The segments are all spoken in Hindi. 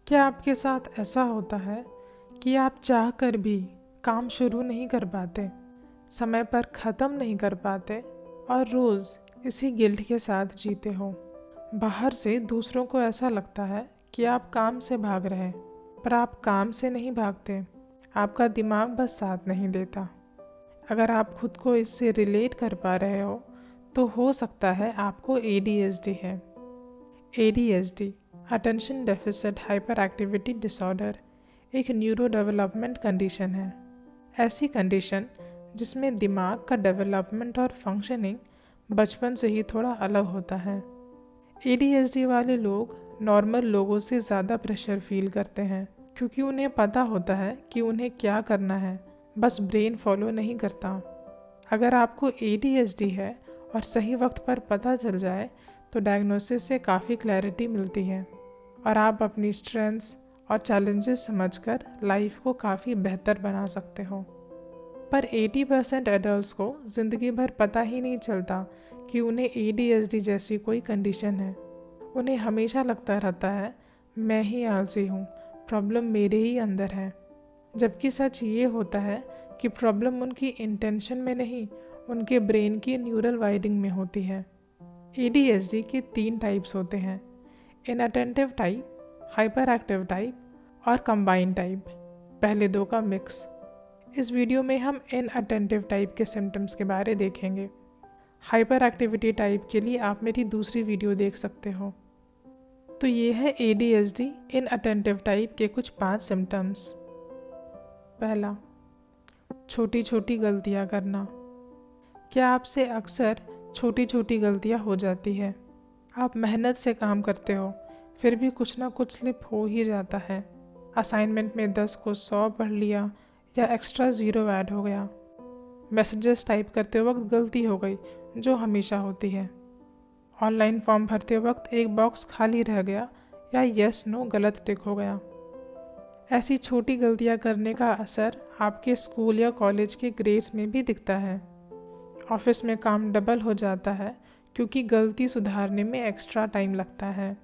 क्या आपके साथ ऐसा होता है कि आप चाह कर भी काम शुरू नहीं कर पाते, समय पर ख़त्म नहीं कर पाते और रोज़ इसी गिल्ट के साथ जीते हो? बाहर से दूसरों को ऐसा लगता है कि आप काम से भाग रहे हैं, पर आप काम से नहीं भागते, आपका दिमाग बस साथ नहीं देता। अगर आप खुद को इससे रिलेट कर पा रहे हो हो सकता है आपको ADHD है। ADHD attention deficit hyper activity disorder एक न्यूरो डेवलपमेंट कंडीशन है। ऐसी कंडीशन जिसमें दिमाग का डेवलपमेंट और फंक्शनिंग बचपन से ही थोड़ा अलग होता है। ADHD वाले लोग नॉर्मल लोगों से ज़्यादा प्रेशर फील करते हैं क्योंकि उन्हें पता होता है कि उन्हें क्या करना है, बस ब्रेन फॉलो नहीं करता। अगर आपको ADHD है और सही वक्त पर पता चल जाए तो डायग्नोसिस से काफ़ी क्लैरिटी मिलती है और आप अपनी स्ट्रेंथ्स और चैलेंजेस समझकर लाइफ को काफ़ी बेहतर बना सकते हो। पर 80% एडल्ट्स को ज़िंदगी भर पता ही नहीं चलता कि उन्हें ADHD जैसी कोई कंडीशन है। उन्हें हमेशा लगता रहता है मैं ही आलसी हूँ, प्रॉब्लम मेरे ही अंदर है। जबकि सच ये होता है कि प्रॉब्लम उनकी इंटेंशन में नहीं, उनके ब्रेन की न्यूरल वायरिंग में होती है। ADHD के 3 टाइप्स होते हैं, inattentive type, hyper active type और कंबाइंड टाइप, पहले दो का मिक्स। इस वीडियो में हम इनअटेंटिव टाइप के सिम्टम्स के बारे देखेंगे। हाइपर एक्टिविटी टाइप के लिए आप मेरी दूसरी वीडियो देख सकते हो। तो ये है ADHD इनअटेंटिव टाइप के कुछ 5 सिम्टम्स। पहला, छोटी छोटी गलतियाँ करना। क्या आपसे अक्सर छोटी छोटी गलतियाँ हो जाती है? आप मेहनत से काम करते हो, फिर भी कुछ ना कुछ स्लिप हो ही जाता है। असाइनमेंट में 10 को 100 पढ़ लिया या एक्स्ट्रा 0 ऐड हो गया। मैसेजेस टाइप करते वक्त गलती हो गई, जो हमेशा होती है। ऑनलाइन फॉर्म भरते वक्त एक बॉक्स खाली रह गया या यस नो गलत टिक हो गया। ऐसी छोटी गलतियां करने का असर आपके स्कूल या कॉलेज के ग्रेड्स में भी दिखता है। ऑफिस में काम डबल हो जाता है क्योंकि गलती सुधारने में एक्स्ट्रा टाइम लगता है।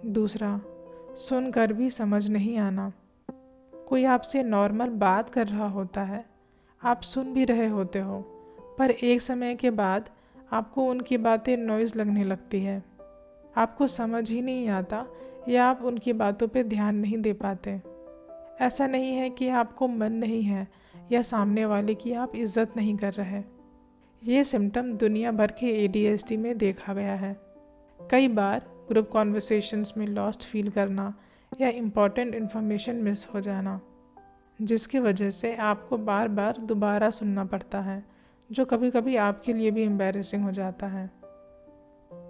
दूसरा, सुनकर भी समझ नहीं आना। कोई आपसे नॉर्मल बात कर रहा होता है, आप सुन भी रहे होते हो, पर एक समय के बाद आपको उनकी बातें नॉइज़ लगने लगती है। आपको समझ ही नहीं आता या आप उनकी बातों पे ध्यान नहीं दे पाते। ऐसा नहीं है कि आपको मन नहीं है या सामने वाले की आप इज्जत नहीं कर रहे। ये सिम्टम दुनिया भर के ADHD में देखा गया है। कई बार ग्रुप कॉन्वर्सेशंस में लॉस्ट फील करना या इम्पॉर्टेंट इन्फॉर्मेशन मिस हो जाना, जिसकी वजह से आपको बार बार दोबारा सुनना पड़ता है, जो कभी कभी आपके लिए भी एम्बैरेसिंग हो जाता है।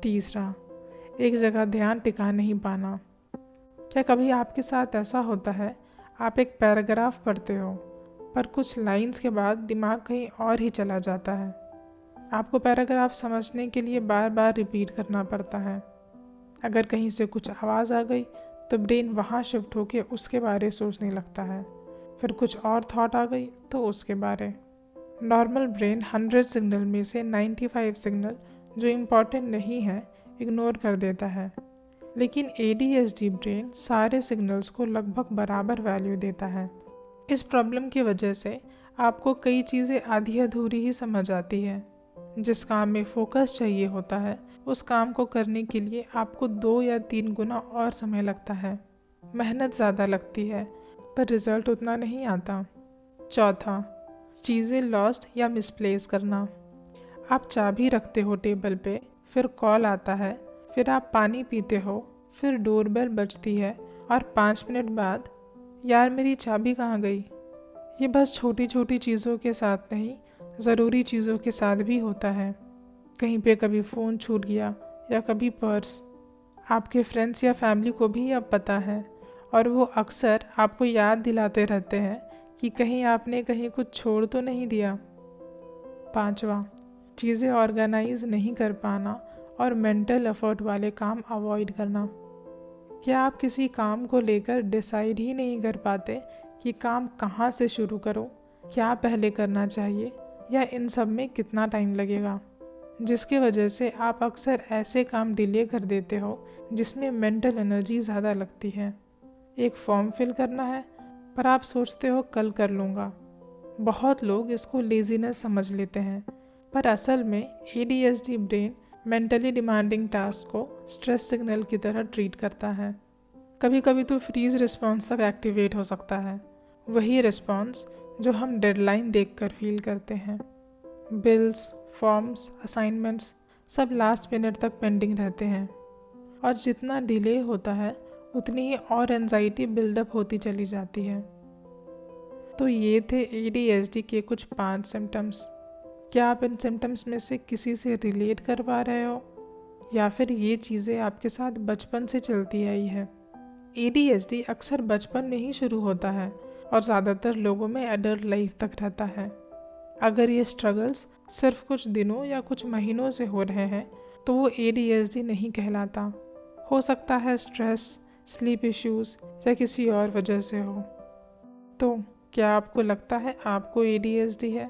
तीसरा, एक जगह ध्यान टिका नहीं पाना। क्या कभी आपके साथ ऐसा होता है, आप एक पैराग्राफ पढ़ते हो पर कुछ लाइंस के बाद दिमाग कहीं और ही चला जाता है। आपको पैराग्राफ समझने के लिए बार बार रिपीट करना पड़ता है। अगर कहीं से कुछ आवाज़ आ गई तो ब्रेन वहाँ शिफ्ट होकर उसके बारे सोचने लगता है, फिर कुछ और थॉट आ गई तो उसके बारे। नॉर्मल ब्रेन 100 सिग्नल में से 95 सिग्नल जो इम्पॉर्टेंट नहीं है इग्नोर कर देता है, लेकिन ADHD ब्रेन सारे सिग्नल्स को लगभग बराबर वैल्यू देता है। इस प्रॉब्लम की वजह से आपको कई चीज़ें आधी अधूरी ही समझ आती है। जिस काम में फोकस चाहिए होता है, उस काम को करने के लिए आपको 2 या 3 गुना और समय लगता है। मेहनत ज़्यादा लगती है पर रिज़ल्ट उतना नहीं आता। चौथा, चीज़ें लॉस्ट या मिसप्लेस करना। आप चाबी रखते हो टेबल पे, फिर कॉल आता है, फिर आप पानी पीते हो, फिर डोरबेल बजती है और 5 मिनट बाद यार मेरी चाबी कहाँ गई। ये बस छोटी छोटी चीज़ों के साथ नहीं, ज़रूरी चीज़ों के साथ भी होता है। कहीं पे कभी फ़ोन छूट गया या कभी पर्स। आपके फ्रेंड्स या फैमिली को भी अब पता है और वो अक्सर आपको याद दिलाते रहते हैं कि कहीं आपने कहीं कुछ छोड़ तो नहीं दिया। पांचवा, चीज़ें ऑर्गेनाइज नहीं कर पाना और मेंटल एफर्ट वाले काम अवॉइड करना। क्या आप किसी काम को लेकर डिसाइड ही नहीं कर पाते कि काम कहाँ से शुरू करो, क्या पहले करना चाहिए या इन सब में कितना टाइम लगेगा, जिसकी वजह से आप अक्सर ऐसे काम डिले कर देते हो जिसमें मेंटल एनर्जी ज़्यादा लगती है। एक फॉर्म फिल करना है, पर आप सोचते हो कल कर लूँगा। बहुत लोग इसको लेज़ीनेस समझ लेते हैं, पर असल में ADHD brain mentally demanding task को स्ट्रेस सिग्नल की तरह ट्रीट करता है। कभी कभी तो फ्रीज रिस्पॉन्स तक एक्टिवेट हो सकता है, वही रिस्पॉन्स जो हम डेडलाइन देखकर फील करते हैं। बिल्स, फॉर्म्स, असाइनमेंट्स सब लास्ट मिनट तक पेंडिंग रहते हैं, और जितना डिले होता है उतनी ही और एंजाइटी बिल्डअप होती चली जाती है। तो ये थे ADHD के कुछ 5 सिम्टम्स। क्या आप इन सिम्टम्स में से किसी से रिलेट कर पा रहे हो, या फिर ये चीज़ें आपके साथ बचपन से चलती आई है? ADHD अक्सर बचपन में ही शुरू होता है और ज़्यादातर लोगों में एडल्ट लाइफ तक रहता है। अगर ये स्ट्रगल्स सिर्फ कुछ दिनों या कुछ महीनों से हो रहे हैं तो वो ADHD नहीं कहलाता। हो सकता है स्ट्रेस, स्लीप इश्यूज़ या किसी और वजह से हो। तो क्या आपको लगता है आपको ADHD है,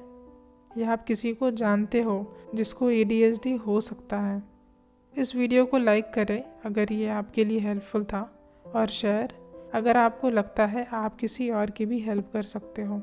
या आप किसी को जानते हो जिसको ADHD हो सकता है? इस वीडियो को लाइक करें अगर ये आपके लिए हेल्पफुल था, और शेयर अगर आपको लगता है आप किसी और की भी हेल्प कर सकते हो।